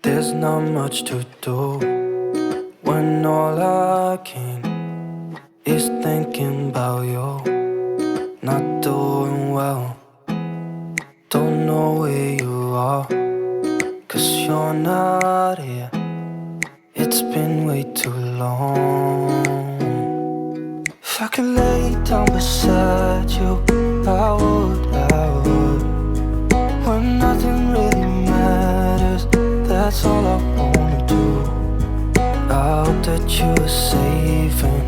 There's not much to do when all I can is thinking about you. Not doing well, don't know where you are, 'cause you're not here. It's been way too long. If I could lay down beside you, I would. When nothing really matters, that's all I wanna do. I hope that you are safe and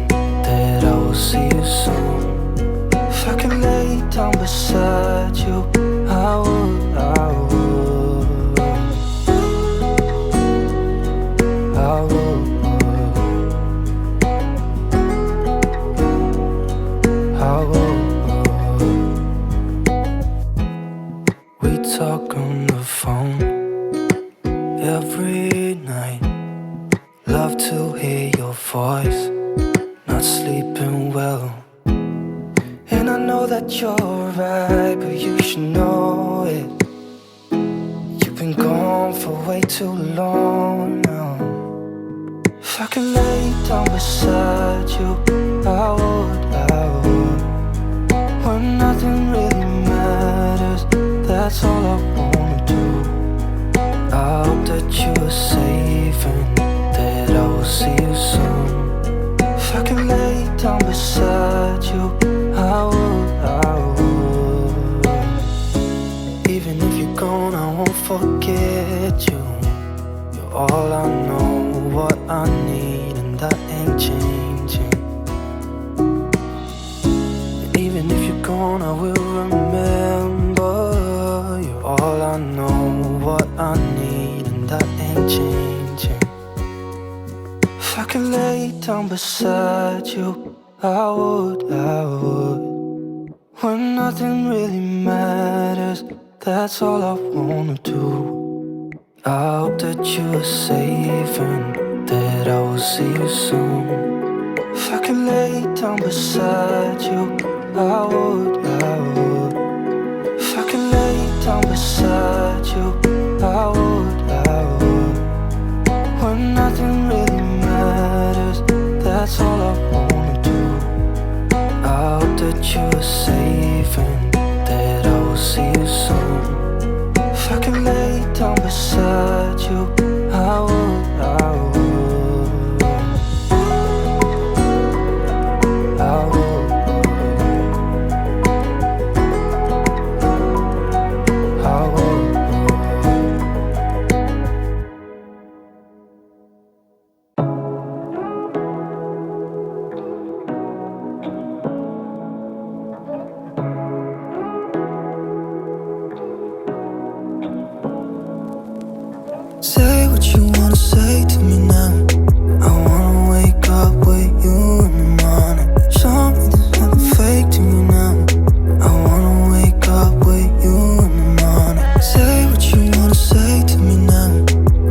that I will see you soon. If I could lay down beside you, I would. We talk on the phone every night. Love to hear your voice. Not sleeping well, and I know that you're right, but you should know it. You've been gone for way too long now. If I could lay down beside you, I would. When nothing really matters, that's all I wanna do. I hope that you are safe and that I will see you soon. If I could lay down beside you, I would. Even if you're gone, I won't forget you. You're all I know, what I need, and that ain't changing. And even if you're gone, I will remember. You're all I know, what I need, and that ain't changing. If I could lay down beside you, I would. When nothing really matters, that's all I wanna do. I hope that you are safe and that I will see you soon. If I could lay down beside you, I would. If I could lay down beside you, I would. When nothing really matters, that's all I wanna do. I hope that you are safe and that I will see you soon. If I could lay down beside you, I would. Say what you wanna say to me now. I wanna wake up with you in the morning. Show me there's nothing fake to me now. I wanna wake up with you in the morning. Say what you wanna say to me now.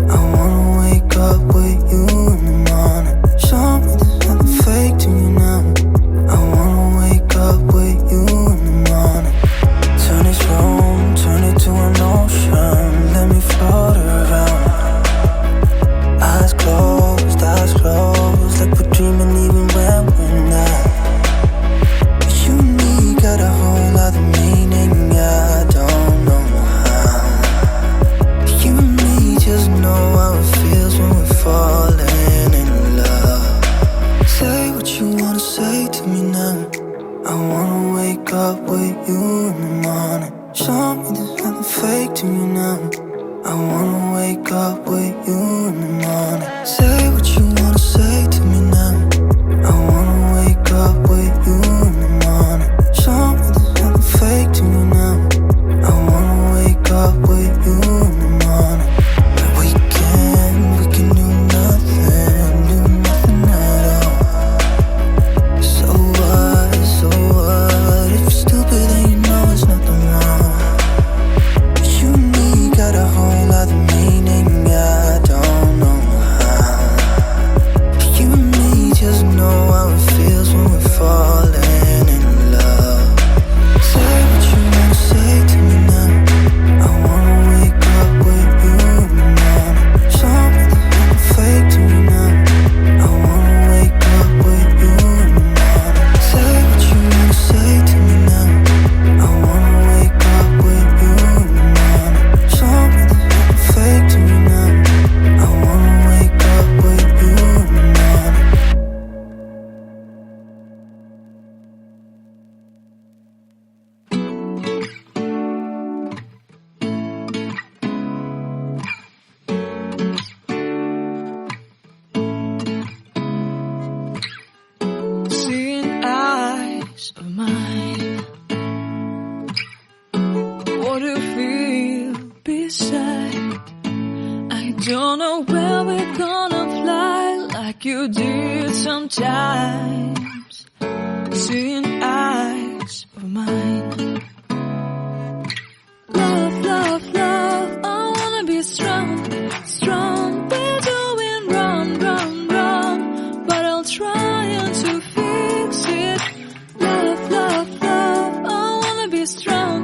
I wanna wake up with you in the morning. Show me there's nothing fake to me now. I wanna wake up with you in the morning. Turn this room, turn it to an ocean. Let me float around. Eyes closed, like we're dreaming even when we're not. You and me got a whole other meaning, I don't know how. You and me just know how it feels when we're falling in love. Say what you wanna say to me now. I wanna wake up with you in the morning. Show me there's nothing fake to me now. I wanna wake up with you in the morning. Say what you wanna say to me now. I wanna wake up with you in the morning. Show me there's nothing fake to me now. I wanna wake up with you in the morning. We can do nothing at all. So what, if you're stupid then you know it's nothing wrong. You and me got a whole other meaning, I don't know how. Don't know where we're gonna fly like you did sometimes. Seeing eyes of mine. Love, love, love, I wanna be strong, strong. We're doing wrong, wrong, wrong, but I'll try to fix it. Love, love, love, I wanna be strong,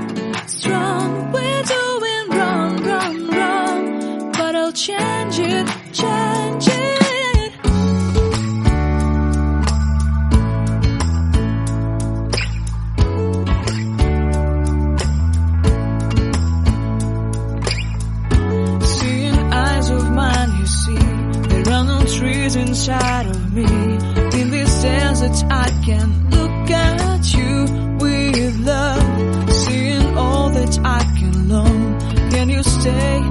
strong. We're doing wrong, wrong, wrong, but I'll change it, change it. Trees inside of me. In this desert I can look at you with love. Seeing all that I can long. Can you stay?